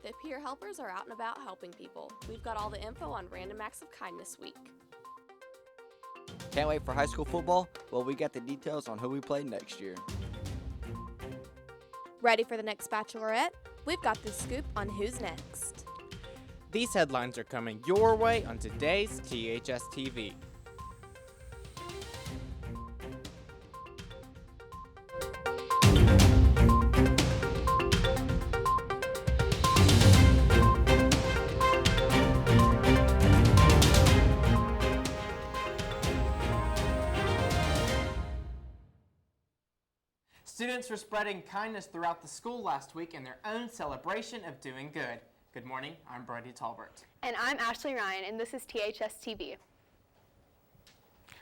Fit Peer Helpers are out and about helping people. We've got all the info on Random Acts of Kindness Week. Can't wait for high school football? Well, we got the details on who we play next year. Ready for the next Bachelorette? We've got the scoop on who's next. These headlines are coming your way on today's THS TV. Students were spreading kindness throughout the school last week in their own celebration of doing good. Good morning, I'm Brady Talbert. And I'm Ashley Ryan, and this is THS TV.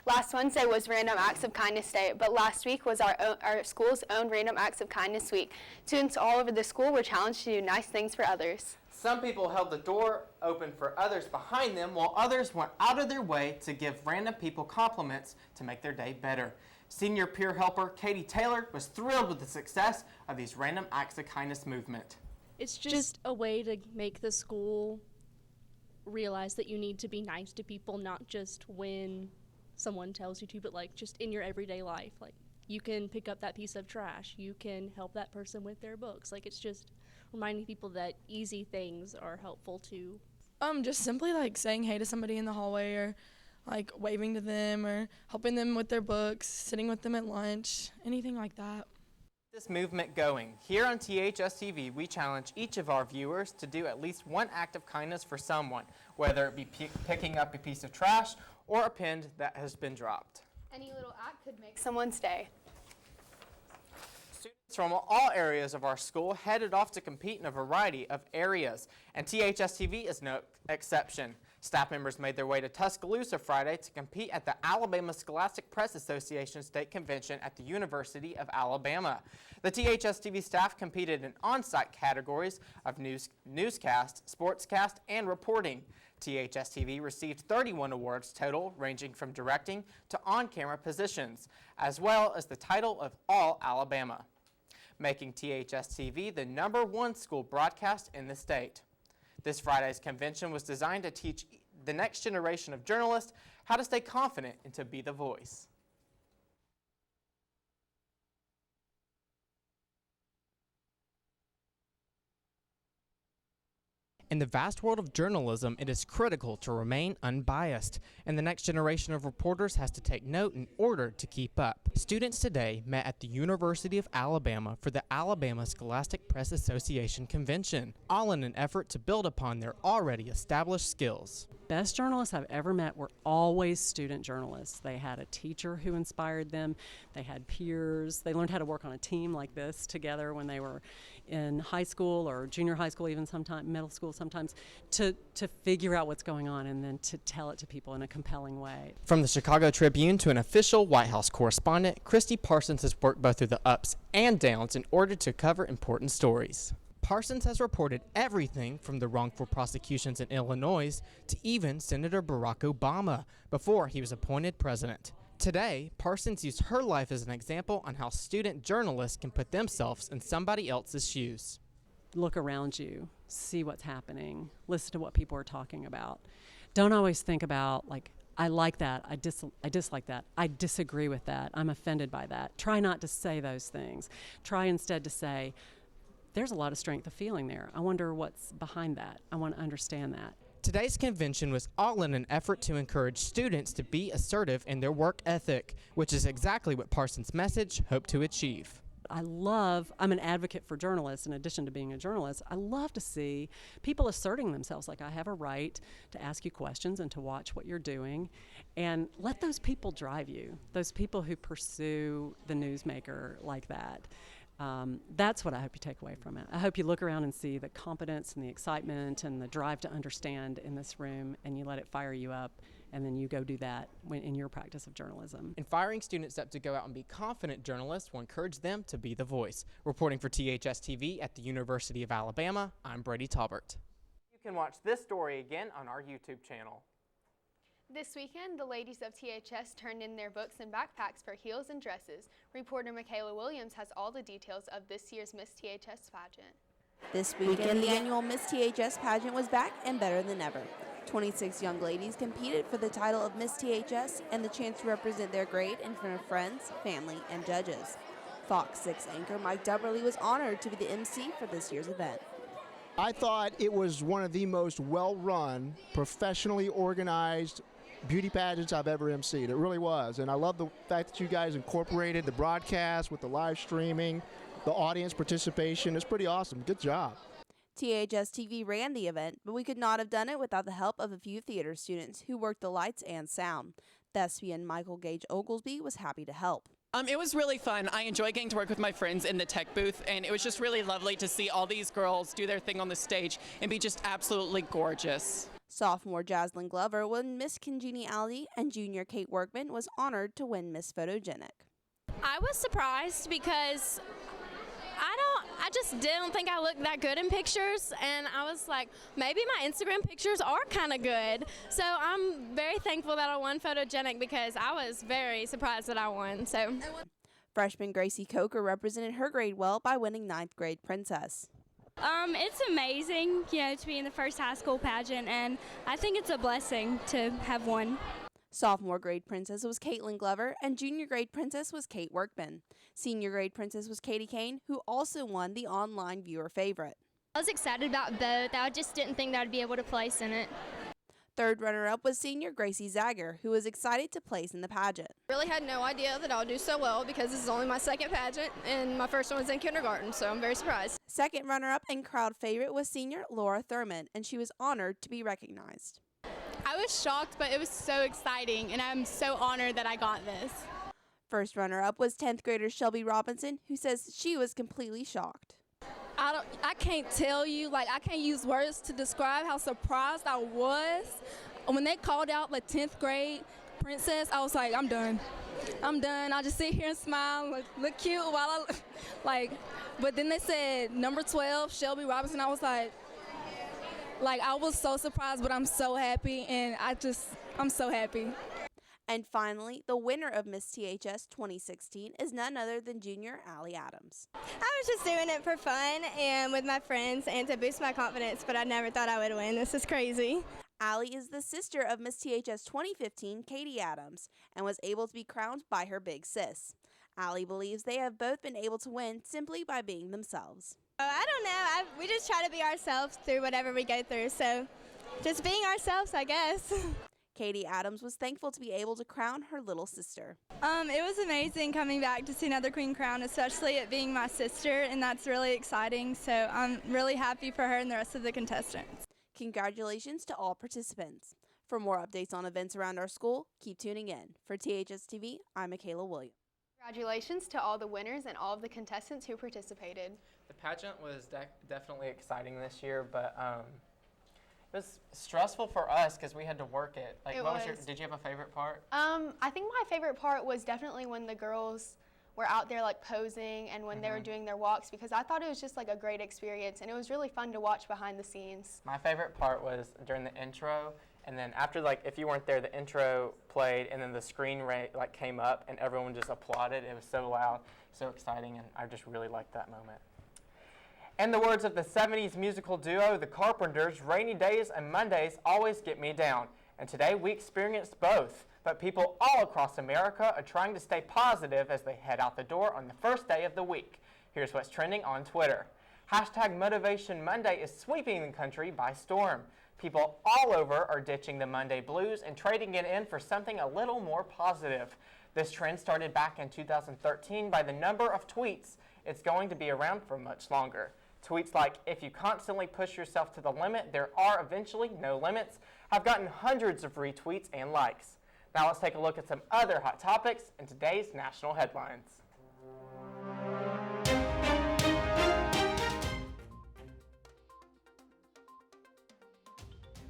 Last Wednesday was Random Acts of Kindness Day, but last week was our school's own Random Acts of Kindness Week. Students all over the school were challenged to do nice things for others. Some people held the door open for others behind them, while others went out of their way to give random people compliments to make their day better. Senior peer helper Katie Taylor was thrilled with the success of these Random Acts of Kindness movement. It's just a way to make the school realize that you need to be nice to people, not just when someone tells you to, but like just in your everyday life. Like you can pick up that piece of trash, you can help that person with their books. Like it's just reminding people that easy things are helpful too. Just simply like saying hey to somebody in the hallway, or like waving to them, or helping them with their books, sitting with them at lunch, anything like that. This movement going. Here on THS TV, we challenge each of our viewers to do at least one act of kindness for someone, whether it be picking up a piece of trash or a pen that has been dropped. Any little act could make someone's day. Students from all areas of our school headed off to compete in a variety of areas, and THS TV is no exception. Staff members made their way to Tuscaloosa Friday to compete at the Alabama Scholastic Press Association State Convention at the University of Alabama. The THS TV staff competed in on-site categories of newscast, sportscast, and reporting. THS TV received 31 awards total, ranging from directing to on-camera positions, as well as the title of All Alabama, making THS TV the #1 school broadcast in the state. This Friday's convention was designed to teach the next generation of journalists how to stay confident and to be the voice. In the vast world of journalism, it is critical to remain unbiased, and the next generation of reporters has to take note in order to keep up. Students today met at the University of Alabama for the Alabama Scholastic Press Association Convention, all in an effort to build upon their already established skills. Best journalists I've ever met were always student journalists. They had a teacher who inspired them. They had peers. They learned how to work on a team like this together when they were in high school or junior high school, even sometimes middle school sometimes, to figure out what's going on and then to tell it to people in a compelling way. From the Chicago Tribune to an official White House correspondent, Christy Parsons has worked both through the ups and downs in order to cover important stories. Parsons has reported everything from the wrongful prosecutions in Illinois to even Senator Barack Obama before he was appointed president. Today, Parsons used her life as an example on how student journalists can put themselves in somebody else's shoes. Look around you, see what's happening, listen to what people are talking about. Don't always think about, like, I like that, I dislike that, I disagree with that, I'm offended by that. Try not to say those things. Try instead to say, there's a lot of strength of feeling there. I wonder what's behind that. I want to understand that. Today's convention was all in an effort to encourage students to be assertive in their work ethic, which is exactly what Parsons' message hoped to achieve. I'm an advocate for journalists in addition to being a journalist. I love to see people asserting themselves, like I have a right to ask you questions and to watch what you're doing, and let those people drive you, those people who pursue the newsmaker like that. That's what I hope you take away from it. I hope you look around and see the competence and the excitement and the drive to understand in this room, and you let it fire you up, and then you go do that in your practice of journalism. And firing students up to go out and be confident journalists will encourage them to be the voice. Reporting for THS TV at the University of Alabama, I'm Brady Talbert. You can watch this story again on our YouTube channel. This weekend, the ladies of THS turned in their books and backpacks for heels and dresses. Reporter Michaela Williams has all the details of this year's Miss THS pageant. This weekend, the annual Miss THS pageant was back and better than ever. 26 young ladies competed for the title of Miss THS and the chance to represent their grade in front of friends, family, and judges. Fox 6 anchor Mike Dubberly was honored to be the MC for this year's event. I thought it was one of the most well-run, professionally organized beauty pageants I've ever emceed. It really was. And I love the fact that you guys incorporated the broadcast with the live streaming, the audience participation. It's pretty awesome. Good job. THS TV ran the event, but we could not have done it without the help of a few theater students who worked the lights and sound. Thespian Michael Gage Oglesby was happy to help. It was really fun. I enjoy getting to work with my friends in the tech booth, and it was just really lovely to see all these girls do their thing on the stage and be just absolutely gorgeous. Sophomore Jaslyn Glover won Miss Congeniality, and junior Kate Workman was honored to win Miss Photogenic. I was surprised because I just didn't think I looked that good in pictures, and I was like, maybe my Instagram pictures are kind of good. So I'm very thankful that I won Photogenic because I was very surprised that I won. So Freshman Gracie Coker represented her grade well by winning 9th grade Princess. It's amazing, to be in the first high school pageant, and I think it's a blessing to have won. Sophomore grade Princess was Caitlin Glover, and junior grade Princess was Kate Workman. Senior grade Princess was Katie Kane, who also won the online viewer favorite. I was excited about both. I just didn't think that I'd be able to place in it. Third runner-up was senior Gracie Zager, who was excited to place in the pageant. Really had no idea that I would do so well because this is only my second pageant, and my first one was in kindergarten, so I'm very surprised. Second runner-up and crowd favorite was senior Laura Thurman, and she was honored to be recognized. I was shocked, but it was so exciting, and I'm so honored that I got this. First runner-up was 10th grader Shelby Robinson, who says she was completely shocked. I can't tell you, I can't use words to describe how surprised I was. When they called out the 10th grade Princess, I was like, I'm done. I'll just sit here and smile, look cute while but then they said number 12, Shelby Robinson. I was like I was so surprised, but I'm so happy, and I'm so happy. And finally, the winner of Miss THS 2016 is none other than junior Allie Adams. I was just doing it for fun and with my friends and to boost my confidence, but I never thought I would win. This is crazy. Allie is the sister of Miss THS 2015, Katie Adams, and was able to be crowned by her big sis. Allie believes they have both been able to win simply by being themselves. I don't know. We just try to be ourselves through whatever we go through, so just being ourselves, I guess. Katie Adams was thankful to be able to crown her little sister. It was amazing coming back to see another queen crown, especially it being my sister, and that's really exciting. So I'm really happy for her and the rest of the contestants. Congratulations to all participants. For more updates on events around our school, keep tuning in. For THS TV, I'm Michaela Williams. Congratulations to all the winners and all of the contestants who participated. The pageant was definitely exciting this year, but it was stressful for us because we had to work it. Did you have a favorite part? I think my favorite part was definitely when the girls were out there posing and when they were doing their walks, because I thought it was just a great experience, and it was really fun to watch behind the scenes. My favorite part was during the intro, and then after if you weren't there, the intro played and then the screen came up and everyone just applauded. It was so loud, so exciting, and I just really liked that moment. In the words of the 70s musical duo, the Carpenters, rainy days and Mondays always get me down. And today we experienced both. But people all across America are trying to stay positive as they head out the door on the first day of the week. Here's what's trending on Twitter. Hashtag Motivation Monday is sweeping the country by storm. People all over are ditching the Monday blues and trading it in for something a little more positive. This trend started back in 2013 by the number of tweets. It's going to be around for much longer. Tweets like, if you constantly push yourself to the limit, there are eventually no limits, have gotten hundreds of retweets and likes. Now let's take a look at some other hot topics in today's national headlines.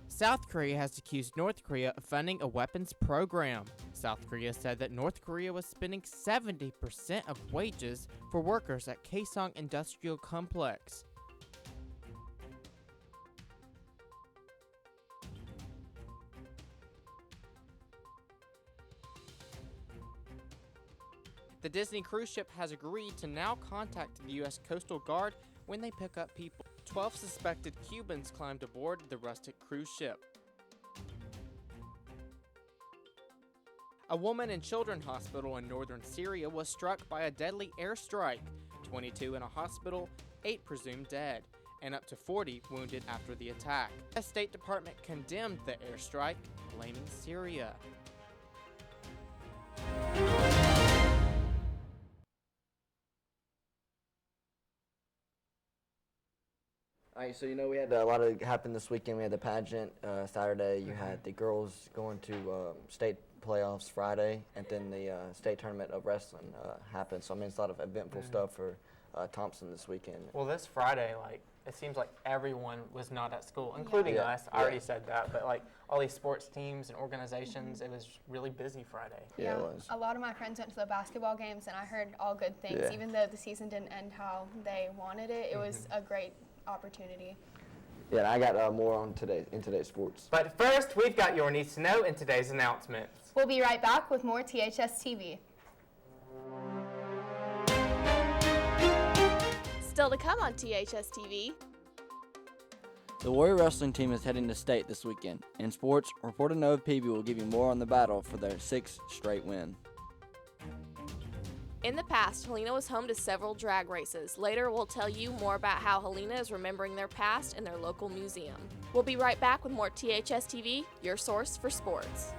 South Korea has accused North Korea of funding a weapons program. South Korea said that North Korea was spending 70% of wages for workers at Kaesong Industrial Complex. The Disney cruise ship has agreed to now contact the U.S. Coastal Guard when they pick up people. 12 suspected Cubans climbed aboard the rustic cruise ship. A woman and children hospital in northern Syria was struck by a deadly airstrike. 22 in a hospital, 8 presumed dead, and up to 40 wounded after the attack. The State Department condemned the airstrike, blaming Syria. All right, so we had a lot of happen this weekend. We had the pageant Saturday. You had the girls going to state playoffs Friday, and then the state tournament of wrestling happened. So it's a lot of eventful stuff for Thompson this weekend. Well, this Friday, it seems like everyone was not at school, including us. I already said that, but all these sports teams and organizations, it was really busy Friday. Yeah, it was. A lot of my friends went to the basketball games, and I heard all good things. Yeah. Even though the season didn't end how they wanted it, it was a great opportunity. Yeah, and I got more on in today's sports. But first, we've got your needs to know in today's announcements. We'll be right back with more THS TV. Still to come on THS TV. The Warrior Wrestling team is heading to state this weekend. In sports, reporter Nova Peavy will give you more on the battle for their 6th straight win. In the past, Helena was home to several drag races. Later, we'll tell you more about how Helena is remembering their past in their local museum. We'll be right back with more THS TV, your source for sports.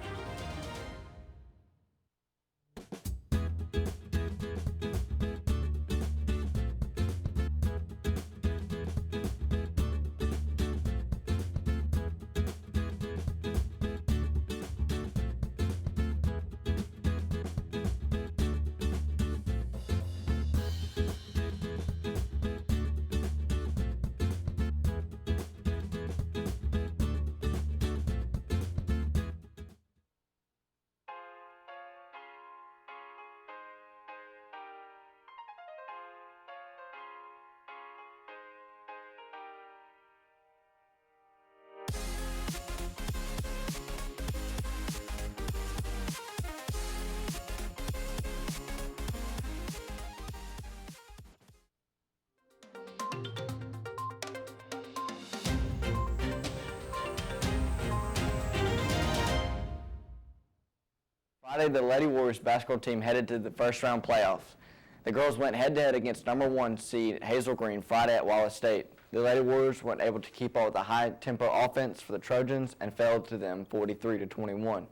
Friday, the Lady Warriors basketball team headed to the first round playoffs. The girls went head-to-head against #1 seed Hazel Green Friday at Wallace State. The Lady Warriors weren't able to keep up with the high-tempo offense for the Trojans and fell to them 43-21.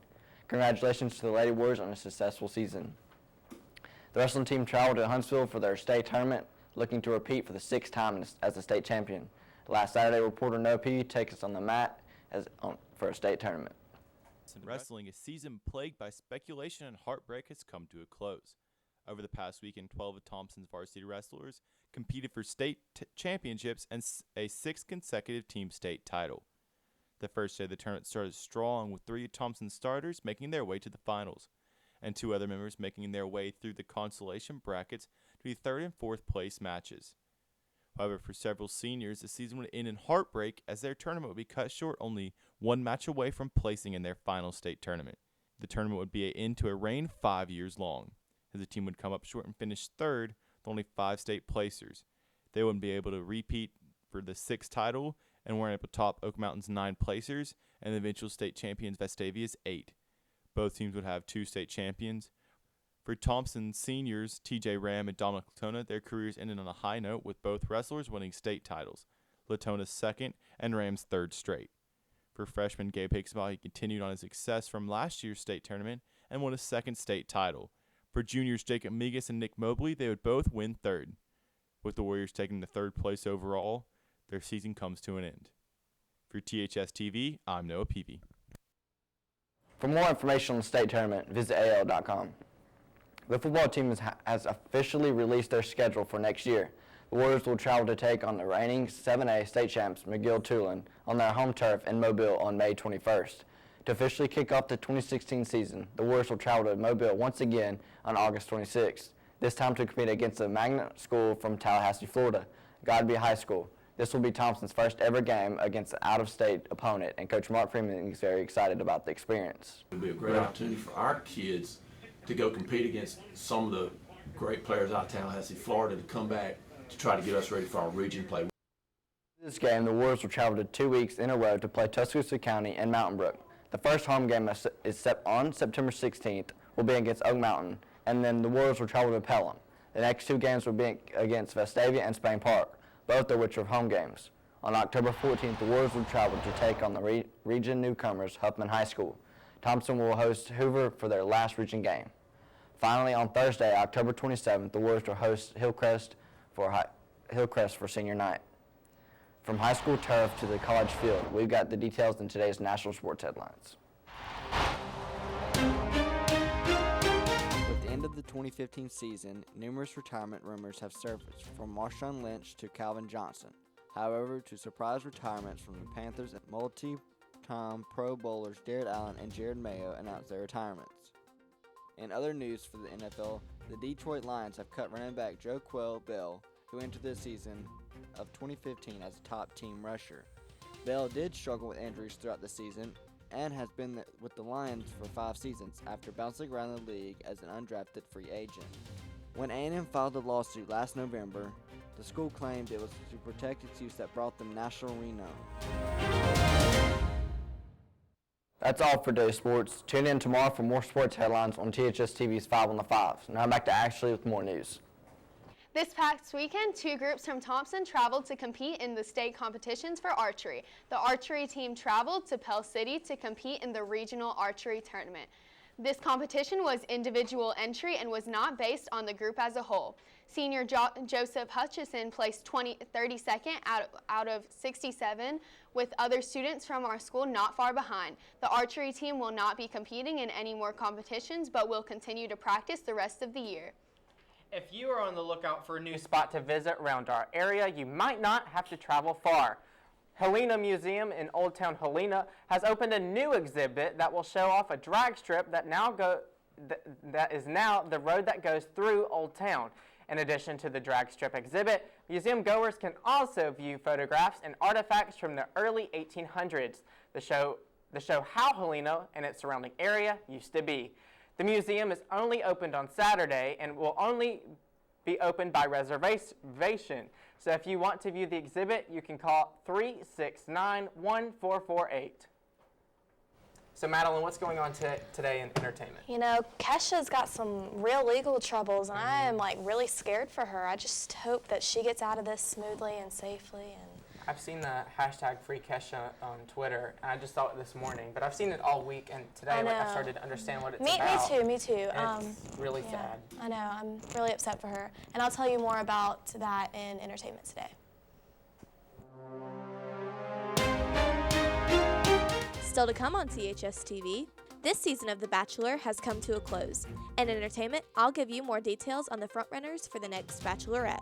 Congratulations to the Lady Warriors on a successful season. The wrestling team traveled to Huntsville for their state tournament, looking to repeat for the 6th time as the state champion. Last Saturday, reporter No P takes us on the mat for a state tournament. In wrestling, a season plagued by speculation and heartbreak has come to a close. Over the past weekend, 12 of Thompson's varsity wrestlers competed for state championships and a 6th consecutive team state title. The first day of the tournament started strong, with 3 of Thompson's starters making their way to the finals, and 2 other members making their way through the consolation brackets to the 3rd and 4th place matches. However, for several seniors, the season would end in heartbreak as their tournament would be cut short only 1 match away from placing in their final state tournament. The tournament would be an end to a reign 5 years long, as the team would come up short and finish 3rd with only 5 state placers. They wouldn't be able to repeat for the 6th title and weren't able to top Oak Mountain's 9 placers and the eventual state champions Vestavia's 8. Both teams would have 2 state champions. For Thompson seniors, TJ Ram and Dominic Latona, their careers ended on a high note with both wrestlers winning state titles, Latona's 2nd and Ram's 3rd straight. For freshman Gabe Hicksbaugh, he continued on his success from last year's state tournament and won a 2nd state title. For juniors Jacob Migas and Nick Mobley, they would both win 3rd. With the Warriors taking the 3rd place overall, their season comes to an end. For THS TV, I'm Noah Peavy. For more information on the state tournament, visit AL.com. The football team has officially released their schedule for next year. The Warriors will travel to take on the reigning 7A state champs McGill-Tulane on their home turf in Mobile on May 21st. To officially kick off the 2016 season, the Warriors will travel to Mobile once again on August 26th, this time to compete against the magnet school from Tallahassee, Florida, Godby High School. This will be Thompson's first ever game against an out-of-state opponent, and Coach Mark Freeman is very excited about the experience. It'll be a great opportunity for our kids to go compete against some of the great players out of Tallahassee, Florida, to come back to try to get us ready for our region play. This game, the Warriors will travel to 2 weeks in a row to play Tuscaloosa County and Mountain Brook. The first home game is set on September 16th, will be against Oak Mountain, and then the Warriors will travel to Pelham. The next 2 games will be against Vestavia and Spain Park, both of which are home games. On October 14th, the Warriors will travel to take on the region newcomers, Huffman High School. Thompson will host Hoover for their last region game. Finally, on Thursday, October 27th, the Warriors will host Hillcrest for senior night. From high school turf to the college field, we've got the details in today's national sports headlines. With the end of the 2015 season, numerous retirement rumors have surfaced, from Marshawn Lynch to Calvin Johnson. However, to surprise retirements from the Panthers, multi-time Pro Bowlers Jared Allen and Jared Mayo announced their retirements. In other news for the NFL, the Detroit Lions have cut running back Joquel Bell, who entered the season of 2015 as a top team rusher. Bell did struggle with injuries throughout the season and has been with the Lions for 5 seasons after bouncing around the league as an undrafted free agent. When A&M filed a lawsuit last November, the school claimed it was to protect its use that brought them national renown. That's all for today's sports. Tune in tomorrow for more sports headlines on THS TV's 5 on the 5. Now back to Ashley with more news. This past weekend, 2 groups from Thompson traveled to compete in the state competitions for archery. The archery team traveled to Pell City to compete in the regional archery tournament. This competition was individual entry and was not based on the group as a whole. Senior Joseph Hutchison placed 32nd out of 67, with other students from our school not far behind. The archery team will not be competing in any more competitions, but will continue to practice the rest of the year. If you are on the lookout for a new spot to visit around our area, you might not have to travel far. Helena Museum in Old Town Helena has opened a new exhibit that will show off a drag strip that is now the road that goes through Old Town. In addition to the drag strip exhibit, museum goers can also view photographs and artifacts from the early 1800s. The show how Helena and its surrounding area used to be. The museum is only opened on Saturday and will only be opened by reservation. So if you want to view the exhibit, you can call 369-1448. So Madeline, what's going on today in entertainment? You know, Kesha's got some real legal troubles, and I am like really scared for her. I just hope that she gets out of this smoothly and safely. And I've seen the hashtag Free Kesha on Twitter, and I just saw it this morning. But I've seen it all week, and today I've started to understand what it's about. Me too. And it's really sad. I know. I'm really upset for her, and I'll tell you more about that in entertainment today. Still to come on THS TV, this season of The Bachelor has come to a close. In entertainment, I'll give you more details on the frontrunners for the next Bachelorette.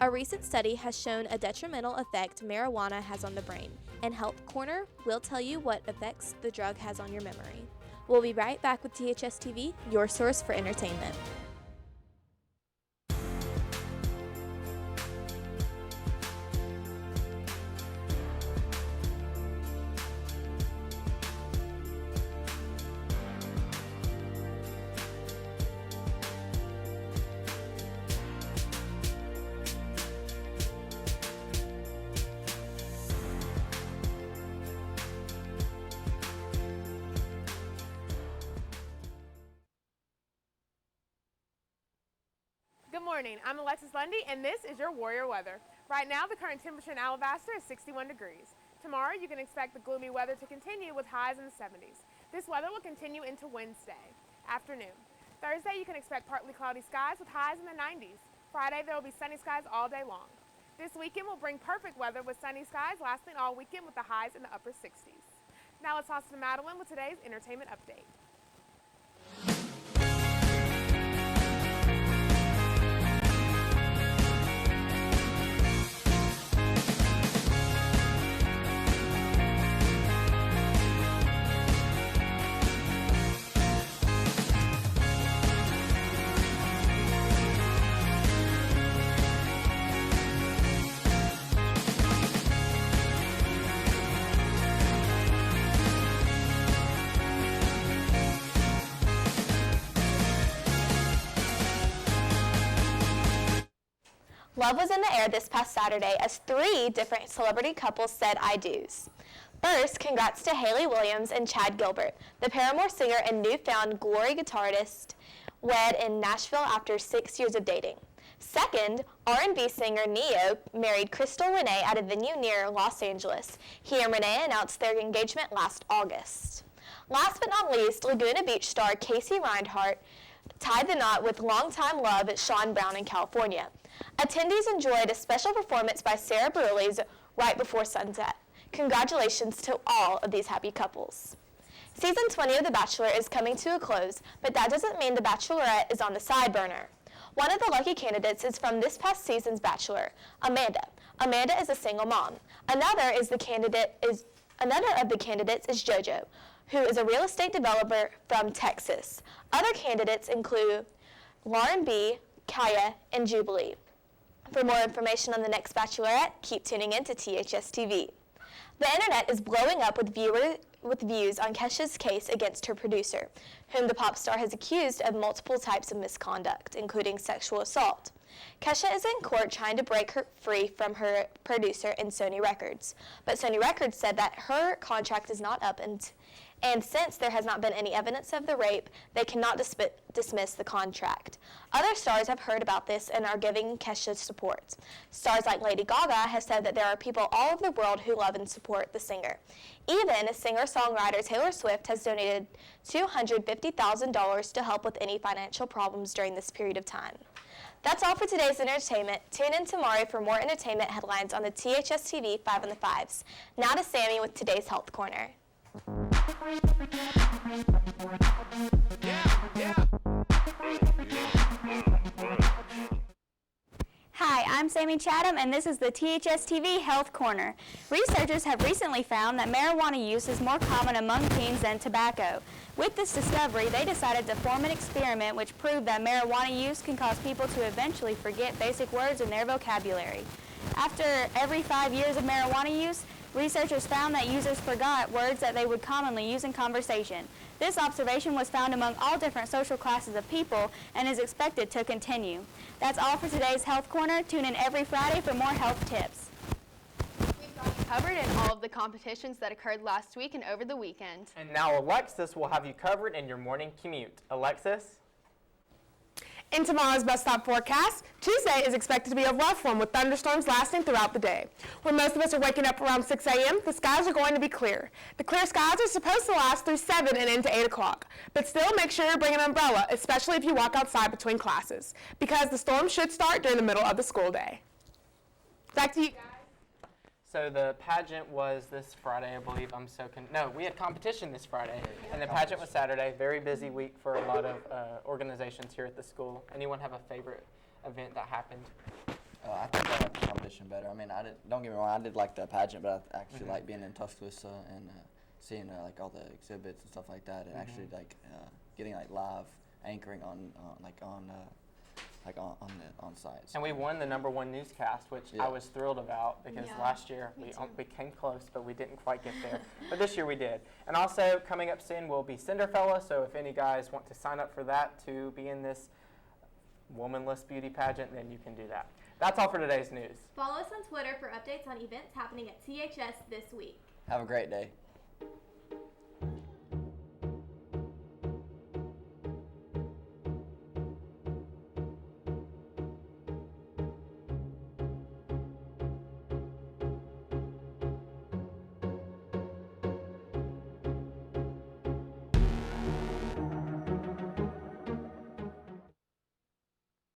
A recent study has shown a detrimental effect marijuana has on the brain, and Health Corner will tell you what effects the drug has on your memory. We'll be right back with THS TV, your source for entertainment. Good morning, I'm Alexis Lundy, and this is your Warrior weather. Right now, the current temperature in Alabaster is 61 degrees. Tomorrow, you can expect the gloomy weather to continue with highs in the 70s. This weather will continue into Wednesday afternoon. Thursday, you can expect partly cloudy skies with highs in the 90s. Friday, there will be sunny skies all day long. This weekend will bring perfect weather with sunny skies lasting all weekend with the highs in the upper 60s. Now let's toss to Madeline with today's entertainment update. Love was in the air this past Saturday as 3 different celebrity couples said I do's. First, congrats to Haley Williams and Chad Gilbert. The Paramore singer and newfound glory guitarist wed in Nashville after 6 years of dating. Second, R&B singer Ne-Yo married Crystal Renee at a venue near Los Angeles. He and Renee announced their engagement last August. Last but not least, Laguna Beach star Casey Reinhardt tied the knot with longtime love Sean Brown in California. Attendees enjoyed a special performance by Sarah Bareilles right before sunset. Congratulations to all of these happy couples. Season 20 of The Bachelor is coming to a close, but that doesn't mean The Bachelorette is on the side burner. One of the lucky candidates is from this past season's Bachelor, Amanda. Amanda is a single mom. Another of the candidates is JoJo, who is a real estate developer from Texas. Other candidates include Lauren B., Kaya, and Jubilee. For more information on the next Bachelorette, keep tuning in to THS TV. The internet is blowing up with views on Kesha's case against her producer, whom the pop star has accused of multiple types of misconduct, including sexual assault. Kesha is in court trying to break her free from her producer and Sony Records, but Sony Records said that her contract is not up and since there has not been any evidence of the rape, they cannot dismiss the contract. Other stars have heard about this and are giving Kesha support. Stars like Lady Gaga have said that there are people all over the world who love and support the singer. Even singer-songwriter Taylor Swift has donated $250,000 to help with any financial problems during this period of time. That's all for today's entertainment. Tune in tomorrow for more entertainment headlines on the THS TV 5 on the 5s. Now to Sammy with today's Health Corner. Hi, I'm Sammy Chatham, and this is the THS TV Health Corner. Researchers have recently found that marijuana use is more common among teens than tobacco. With this discovery, they decided to form an experiment which proved that marijuana use can cause people to eventually forget basic words in their vocabulary. After every 5 years of marijuana use, researchers found that users forgot words that they would commonly use in conversation. This observation was found among all different social classes of people and is expected to continue. That's all for today's Health Corner. Tune in every Friday for more health tips. We've got you covered in all of the competitions that occurred last week and over the weekend. And now Alexis will have you covered in your morning commute. Alexis? In tomorrow's bus stop forecast, Tuesday is expected to be a rough one with thunderstorms lasting throughout the day. When most of us are waking up around 6 a.m., the skies are going to be clear. The clear skies are supposed to last through 7 and into 8 o'clock. But still, make sure you bring an umbrella, especially if you walk outside between classes, because the storm should start during the middle of the school day. Back to you guys. So the pageant was this Friday, I believe. We had competition this Friday, and the pageant was Saturday. Very busy week for a lot of organizations here at the school. Anyone have a favorite event that happened? I think I like the competition better. I mean, don't get me wrong, I did like the pageant, but I actually like being in Tuscaloosa and seeing like all the exhibits and stuff like that, and actually like getting like live anchoring on sites. And we won the #1 newscast, which I was thrilled about because last year we came close, but we didn't quite get there. But this year we did. And also coming up soon will be Cinderfella, so if any guys want to sign up for that to be in this womanless beauty pageant, then you can do that. That's all for today's news. Follow us on Twitter for updates on events happening at THS this week. Have a great day.